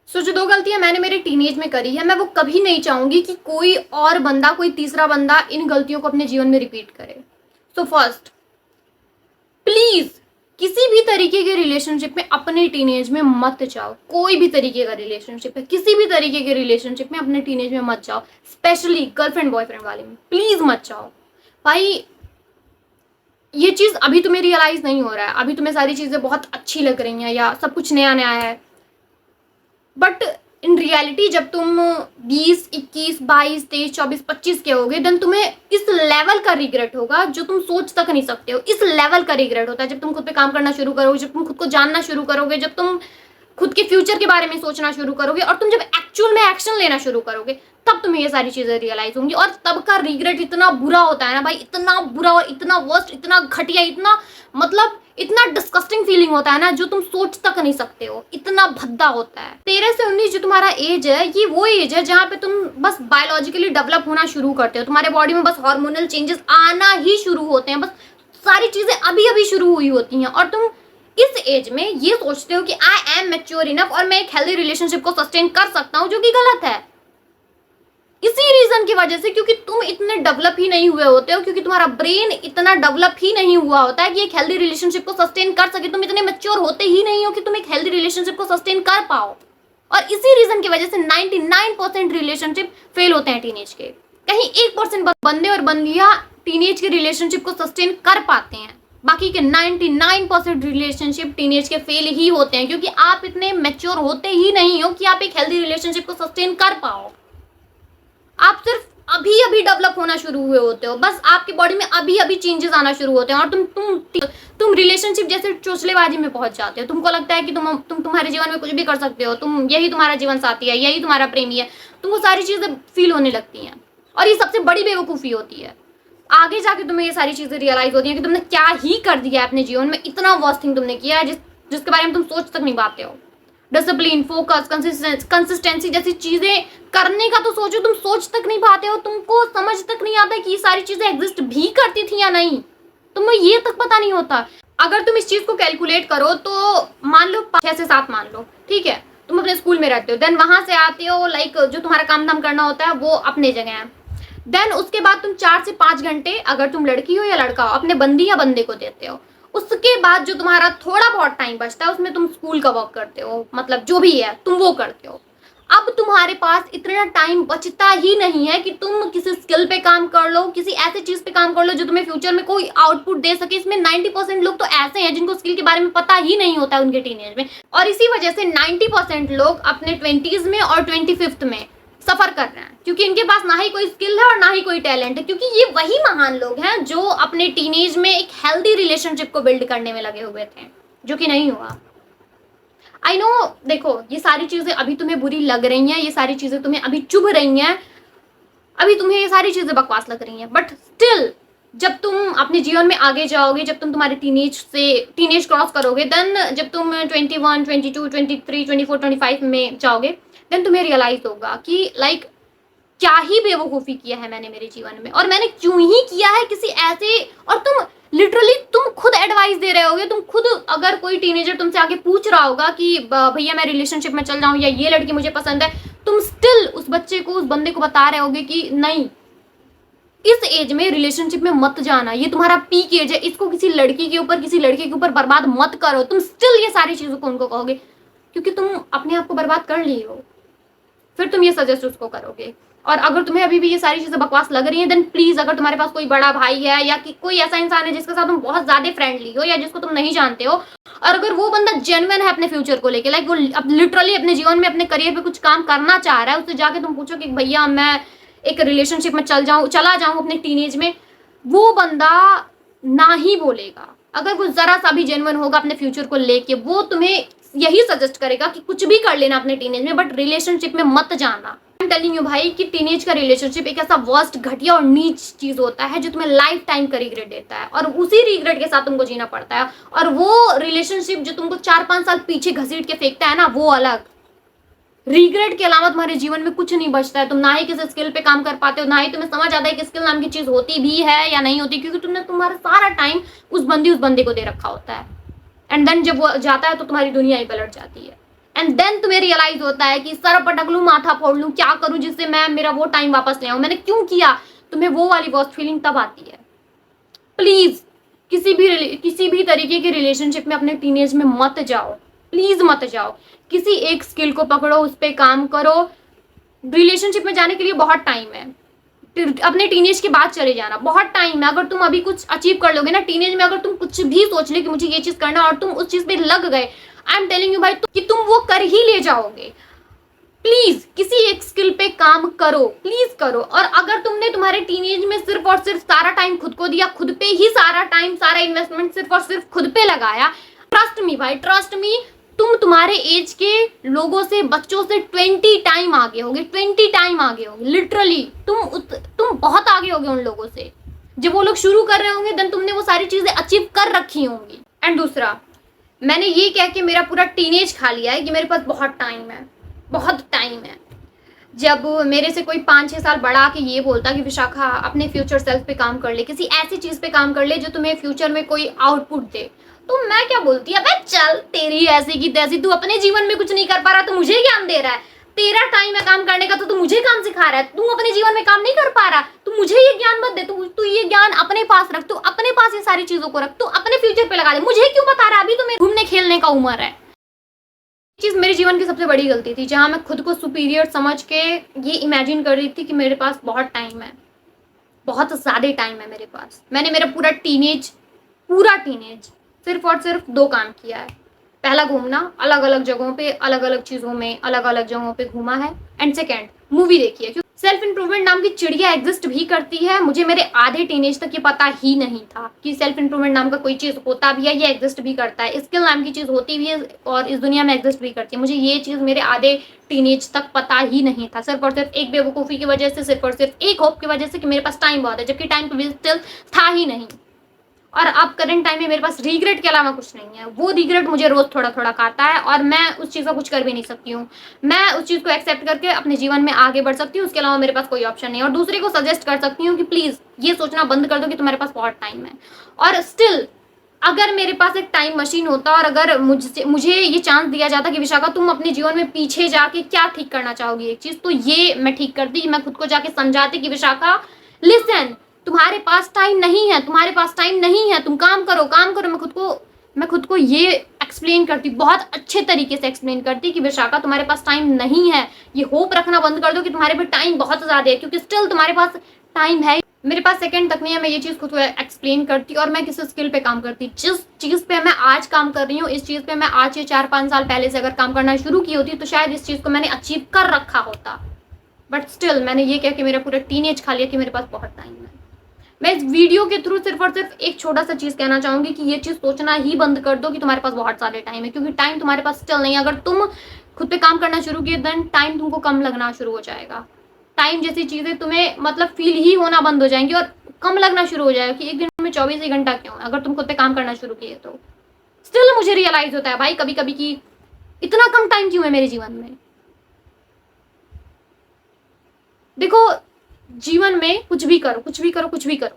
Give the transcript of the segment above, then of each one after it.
जो 2 गलतियाँ मैंने मेरे टीनेज में करी है, मैं वो कभी नहीं चाहूँगी कि कोई और बंदा, कोई तीसरा बंदा इन गलतियों को अपने जीवन में रिपीट करे। फर्स्ट, प्लीज़ किसी भी तरीके के रिलेशनशिप में अपने टीनेज में मत जाओ। कोई भी तरीके का रिलेशनशिप है, किसी भी तरीके के रिलेशनशिप में अपने टीनेज में मत जाओ। स्पेशली गर्लफ्रेंड बॉयफ्रेंड वाले में प्लीज़ मत जाओ। भाई, ये चीज़ अभी तुम्हें रियलाइज़ नहीं हो रहा है, अभी तुम्हें सारी चीज़ें बहुत अच्छी लग रही हैं या सब कुछ नया-नया है। बट इन रियलिटी जब तुम 20, 21, 22, 23, 24, 25 के होगे, देन तुम्हें इस लेवल का रिग्रेट होगा जो तुम सोच तक नहीं सकते हो। इस लेवल का रिग्रेट होता है जब तुम खुद पे काम करना शुरू करोगे, जब तुम खुद को जानना शुरू करोगे, जब तुम खुद के फ्यूचर के बारे में सोचना शुरू करोगे और तुम जब एक्चुअल में एक्शन लेना शुरू करोगे, तब तुम्हें ये सारी चीजें रियलाइज होंगी। और तब का रिग्रेट इतना बुरा होता है ना भाई, इतना बुरा और इतना वर्स्ट, इतना घटिया, इतना मतलब इतना डिस्कस्टिंग फीलिंग होता है ना जो तुम सोच तक नहीं सकते हो, इतना भद्दा होता है। 13 से 19 जो तुम्हारा एज है, ये वो एज है जहाँ पे तुम बस बायोलॉजिकली डेवलप होना शुरू करते हो। तुम्हारे बॉडी में बस हार्मोनल चेंजेस आना ही शुरू होते हैं, बस सारी चीजें अभी अभी शुरू हुई होती हैं और तुम इस एज में ये सोचते हो कि आई एम मैच्योर इनफ और मैं एक हेल्दी रिलेशनशिप को सस्टेन कर सकता हूँ, जो कि गलत है। इसी रीजन की वजह से, क्योंकि तुम इतने डेवलप ही नहीं हुए होते हो, क्योंकि तुम्हारा ब्रेन इतना डेवलप ही नहीं हुआ होता है कि एक हेल्दी रिलेशनशिप को सस्टेन कर सके। तुम इतने मैच्योर होते ही नहीं हो कि तुम एक हेल्दी रिलेशनशिप को सस्टेन कर पाओ। और इसी रीजन की वजह से 99% रिलेशनशिप फेल होते हैं टीनेज के। कहीं 1% बंदे और बंदियां टीनेज के रिलेशनशिप को सस्टेन कर पाते हैं, बाकी के 99% रिलेशनशिप टीनेज के फेल ही होते हैं, क्योंकि आप इतने मैच्योर होते ही नहीं हो कि आप एक हेल्दी रिलेशनशिप को सस्टेन कर पाओ। आप सिर्फ अभी अभी डेवलप होना शुरू हुए होते हो, बस आपकी बॉडी में अभी अभी चेंजेस आना शुरू होते हैं और तुम रिलेशनशिप जैसे चोचलेबाजी में पहुंच जाते हो। तुमको लगता है कि तुम्हारे जीवन में कुछ भी कर सकते हो, तुम यही तुम्हारा जीवन साथी है, यही तुम्हारा प्रेमी है। तुमको सारी चीजें फील होने लगती हैं और ये सबसे बड़ी बेवकूफ़ी होती है। आगे जाके तुम्हें ये सारी चीजें रियलाइज होती हैं कि तुमने क्या ही कर दिया है अपने जीवन में, इतना वर्स्ट थिंग तुमने किया है जिसके बारे में तुम सोच तक नहीं पाते हो। डिसिप्लिन, फोकस, कंसिस्टेंसी जैसी चीजें करने का तो सोचो, तुम सोच तक नहीं पाते हो। तुमको समझ तक नहीं आता कि ये सारी चीजें एग्जिस्ट भी करती थी या नहीं, तुम्हें ये तक पता नहीं होता। अगर तुम इस चीज को कैलकुलेट करो तो मान लो 6 से 7 मान लो, ठीक है, तुम अपने स्कूल में रहते हो, देन वहां से आते हो, लाइक जो तुम्हारा काम धाम करना होता है वो अपने जगह है। देन उसके बाद तुम 4 से 5 घंटे, अगर तुम लड़की हो या लड़का हो, अपने बंदी या बंदे को देते हो। उसके बाद जो तुम्हारा थोड़ा बहुत टाइम बचता है उसमें तुम स्कूल का वर्क करते हो, मतलब जो भी है तुम वो करते हो। अब तुम्हारे पास इतना टाइम बचता ही नहीं है कि तुम किसी स्किल पे काम कर लो, किसी ऐसे चीज पे काम कर लो जो तुम्हें फ्यूचर में कोई आउटपुट दे सके। इसमें 90% लोग तो ऐसे हैं जिनको स्किल के बारे में पता ही नहीं होता है उनके टीनेज में, और इसी वजह से 90% लोग अपने 20s में और 25th में सफर कर रहे हैं, क्योंकि इनके पास ना ही कोई स्किल है और ना ही कोई टैलेंट है। क्योंकि ये वही महान लोग हैं जो अपने टीनेज में एक हेल्दी रिलेशनशिप को बिल्ड करने में लगे हुए थे, जो कि नहीं हुआ। आई नो, देखो ये सारी चीजें अभी तुम्हें बुरी लग रही हैं, ये सारी चीजें तुम्हें अभी चुभ रही हैं, अभी तुम्हें ये सारी चीजें बकवास लग रही हैं, बट स्टिल जब तुम अपने जीवन में आगे जाओगे, जब तुम तुम्हारे टीनेज क्रॉस करोगे, देन जब तुम 21, 22, 23, 24, 25 में जाओगे, देन तुम्हें रियलाइज होगा कि लाइक क्या ही बेवकूफ़ी किया है मैंने मेरे जीवन में, और मैंने क्यों ही किया है किसी ऐसे। और तुम लिटरली तुम खुद एडवाइस दे रहे होगे, तुम खुद, अगर कोई टीनेजर तुमसे आके पूछ रहा होगा कि भैया मैं रिलेशनशिप में चल जाऊँ या ये लड़की मुझे पसंद है, तुम स्टिल उस बच्चे को, उस बंदे को बता रहे होगे कि नहीं, इस एज में रिलेशनशिप में मत जाना, ये तुम्हारा पीक एज है, इसको किसी लड़की के ऊपर, किसी लड़के के ऊपर बर्बाद मत करो। तुम स्टिल ये सारी चीज़ों को उनको कहोगे क्योंकि तुम अपने आप को बर्बाद कर लिए हो, फिर तुम ये सजेस्ट उसको करोगे। और अगर तुम्हें अभी भी ये सारी चीजें बकवास लग रही हैं, देन प्लीज, अगर तुम्हारे पास कोई बड़ा भाई है या कि कोई ऐसा इंसान है जिसके साथ तुम बहुत ज्यादा फ्रेंडली हो या जिसको तुम नहीं जानते हो, और अगर वो बंदा जेन्युइन है अपने फ्यूचर को लेके, लाइक वो लिटरली अपने जीवन में, अपने करियर पे कुछ काम करना चाह रहा है, उससे जाके तुम पूछो कि भैया मैं एक रिलेशनशिप में चला जाऊं अपने टीनेज में, वो बंदा ना ही बोलेगा। अगर वो जरा सा भी जेन्युइन होगा अपने फ्यूचर को लेके, वो तुम्हें यही सजेस्ट करेगा कि कुछ भी कर लेना अपने टीनेज में, बट रिलेशनशिप में मत जाना। आई एम टेलिंग यू भाई कि टीनेज का रिलेशनशिप एक ऐसा वर्स्ट, घटिया और नीच चीज होता है जो तुम्हें लाइफ टाइम का रिग्रेट देता है, और उसी रिग्रेट के साथ तुमको जीना पड़ता है। और वो रिलेशनशिप जो तुमको 4-5 साल पीछे घसीट के फेंकता है ना, वो अलग। रिग्रेट के अलावा तुम्हारे जीवन में कुछ नहीं बचता है। तुम ना ही किसी स्किल पे काम कर पाते हो, ना ही तुम्हें समझ आता है कि स्किल नाम की चीज होती भी है या नहीं होती, क्योंकि तुमने तुम्हारा सारा टाइम उस बंदे को दे रखा होता है। एंड देन जब वो जाता है तो तुम्हारी दुनिया ही पलट जाती है। एंड देन तुम्हें रियलाइज होता है कि सर पटक लूं, माथा फोड़ लूं, क्या करूं जिससे मैं मेरा वो टाइम वापस ले आऊं, मैंने क्यों किया, तुम्हें वो वाली वर्स्ट फीलिंग तब आती है। प्लीज किसी भी तरीके के रिलेशनशिप में अपने टीनेज में मत जाओ, प्लीज मत जाओ। किसी एक स्किल को पकड़ो, उस पर काम करो। रिलेशनशिप में जाने के लिए बहुत टाइम है, अपने टीनेज के बाद चले जाना, बहुत टाइम है। अगर तुम अभी कुछ अचीव कर लोगे ना टीनेज में, अगर तुम कुछ भी सोच ले कि मुझे ये चीज करना और तुम उस चीज पे लग गए, आई एम टेलिंग यू भाई कि तुम वो कर ही ले जाओगे। प्लीज किसी एक स्किल पे काम करो, प्लीज करो। और अगर तुमने तुम्हारे टीनेज में सिर्फ और सिर्फ सारा टाइम खुद को दिया, खुद पे ही सारा टाइम, सारा इन्वेस्टमेंट सिर्फ और सिर्फ खुद पे लगाया, ट्रस्ट मी भाई, ट्रस्ट मी, तुम तुम्हारे एज के लोगों से, बच्चों से 20 टाइम आगे होगे, 20 टाइम आगे होगे, लिटरली तुम बहुत आगे होगे उन लोगों से। जब वो लोग शुरू कर रहे होंगे देन तुमने वो सारी चीजें अचीव कर रखी होंगी। एंड दूसरा, मैंने ये कह के मेरा पूरा टीनेज खा लिया है कि मेरे पास बहुत टाइम है, बहुत टाइम है। जब मेरे से कोई 5-6 साल बड़ा के ये बोलता कि विशाखा अपने फ्यूचर सेल्फ पे काम कर ले, किसी ऐसी चीज पे काम कर ले जो तुम्हें फ्यूचर में कोई आउटपुट दे, तो मैं क्या बोलती, अबे चल तेरी ऐसी की तैसी, तू अपने जीवन में कुछ नहीं कर पा रहा तो मुझे ज्ञान दे रहा है, तेरा टाइम है काम करने का तो तू मुझे काम सिखा रहा है, तू अपने जीवन में काम नहीं कर पा रहा, तू मुझे ये ज्ञान मत दे, तू ये ज्ञान अपने पास रख, तू अपने पास ये सारी चीजों को रख, तू अपने फ्यूचर पे लगा दे, मुझे क्यों बता रहा है, अभी तो मेरे घूमने खेलने का उम्र है। चीज मेरे जीवन की सबसे बड़ी गलती थी, जहां मैं खुद को सुपीरियर समझ के ये इमेजिन कर रही थी कि मेरे पास बहुत टाइम है, बहुत ज्यादा टाइम है मेरे पास। मैंने मेरा पूरा टीनेज सिर्फ और सिर्फ 2 काम किया है। पहला, घूमना, अलग अलग जगहों पे, अलग अलग चीजों में, अलग अलग जगहों पे घूमा है। एंड सेकेंड, मूवी देखी है। सेल्फ इंप्रूवमेंट नाम की चिड़िया एग्जिस्ट भी करती है, मुझे मेरे आधे टीनेज तक ये पता ही नहीं था कि सेल्फ इंप्रूवमेंट नाम का कोई चीज होता भी है, ये एग्जिस्ट भी करता है, स्किल नाम की चीज होती भी है और इस दुनिया में एग्जिस्ट भी करती है। मुझे ये चीज मेरे आधे टीनेज तक पता ही नहीं था, सिर्फ और सिर्फ एक बेवकूफी की वजह से, सिर्फ और सिर्फ एक होप की वजह से कि मेरे पास टाइम बहुत है, जबकि टाइम कभी स्टिल था ही नहीं। और अब करंट टाइम में मेरे पास रिग्रेट के अलावा कुछ नहीं है। वो रिग्रेट मुझे रोज थोड़ा थोड़ा खाता है और मैं उस चीज़ का कुछ कर भी नहीं सकती हूँ। मैं उस चीज़ को एक्सेप्ट करके अपने जीवन में आगे बढ़ सकती हूँ, उसके अलावा मेरे पास कोई ऑप्शन नहीं है। और दूसरे को सजेस्ट कर सकती हूँ कि प्लीज़ ये सोचना बंद कर दो कि तुम्हारे पास बहुत टाइम है। और स्टिल अगर मेरे पास एक टाइम मशीन होता और अगर मुझे ये चांस दिया जाता कि विशाखा तुम अपने जीवन में पीछे जाके क्या ठीक करना चाहोगी एक चीज़, तो ये मैं ठीक करती कि मैं खुद को जाके समझाती कि विशाखा लिसन, तुम्हारे पास टाइम नहीं है, तुम्हारे पास टाइम नहीं है, तुम काम करो काम करो। मैं खुद को ये एक्सप्लेन करती, बहुत अच्छे तरीके से एक्सप्लेन करती कि विशाखा तुम्हारे पास टाइम नहीं है, ये होप रखना बंद कर दो कि तुम्हारे पास टाइम बहुत ज़्यादा है, क्योंकि स्टिल तुम्हारे पास टाइम है, मेरे पास सेकंड तक नहीं है। मैं ये चीज़ खुद को एक्सप्लेन करती और मैं किसी स्किल पे काम करती। जिस चीज़ पे मैं आज काम कर रही हूँ, इस चीज़ पे मैं आज से 4-5 साल पहले से अगर काम करना शुरू की होती तो शायद इस चीज़ को मैंने अचीव कर रखा होता। बट स्टिल मैंने ये कह के मेरा पूरा टीनेज खा लिया कि मेरे पास बहुत टाइम है। मैं इस वीडियो के थ्रू सिर्फ और सिर्फ एक छोटा सा चीज़ कहना चाहूँगी कि ये चीज़ सोचना ही बंद कर दो कि तुम्हारे पास बहुत सारे टाइम है, क्योंकि टाइम तुम्हारे पास स्टिल नहीं है। अगर तुम खुद पे काम करना शुरू किए देन टाइम तुमको कम लगना शुरू हो जाएगा। टाइम जैसी चीज़ें तुम्हें मतलब फील ही होना बंद हो जाएंगी और कम लगना शुरू हो जाएगा कि एक दिन में 24 ही घंटा क्यों है, अगर तुम खुद पे काम करना शुरू किए तो। स्टिल मुझे रियलाइज होता है भाई कभी कभी कि इतना कम टाइम क्यों है मेरे जीवन में। देखो, जीवन में कुछ भी करो कुछ भी करो कुछ भी करो,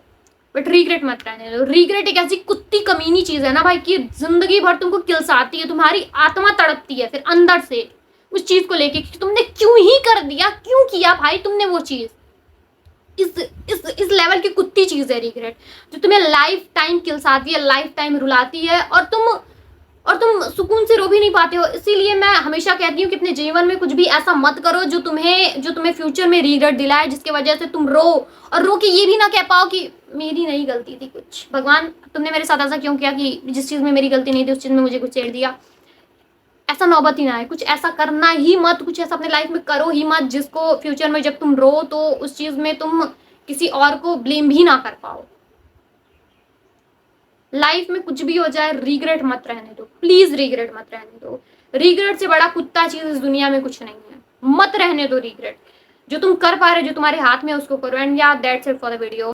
बट रिग्रेट मत रहने दो। रिग्रेट एक ऐसी कुत्ती कमीनी चीज है ना भाई कि जिंदगी भर तुमको किलसाती है, तुम्हारी आत्मा तड़पती है फिर अंदर से उस चीज को लेके कि तुमने क्यों ही कर दिया, क्यों किया भाई तुमने वो चीज। इस लेवल की कुत्ती चीज है रिग्रेट, जो तुम्हें लाइफ टाइम किलसाती है, लाइफ टाइम रुलाती है और तुम सुकून से रो भी नहीं पाते हो। इसीलिए मैं हमेशा कहती हूँ कि अपने जीवन में कुछ भी ऐसा मत करो जो तुम्हें फ्यूचर में रिग्रेट दिलाए, जिसके वजह से तुम रो और रो के ये भी ना कह पाओ कि मेरी नहीं गलती थी कुछ, भगवान तुमने मेरे साथ ऐसा क्यों किया कि जिस चीज़ में मेरी गलती नहीं थी उस चीज़ में मुझे कुछ छेड़ दिया। ऐसा नौबत ही ना है, कुछ ऐसा करना ही मत, कुछ ऐसा अपने लाइफ में करो ही मत जिसको फ्यूचर में जब तुम रो तो उस चीज़ में तुम किसी और को ब्लेम भी ना कर पाओ। लाइफ में कुछ भी हो जाए रिग्रेट मत रहने दो, प्लीज रिग्रेट मत रहने दो। रिग्रेट से बड़ा कुत्ता चीज इस दुनिया में कुछ नहीं है, मत रहने दो रिग्रेट। जो तुम कर पा रहे, जो तुम्हारे हाथ में उसको करो। एंड या that's it for the video.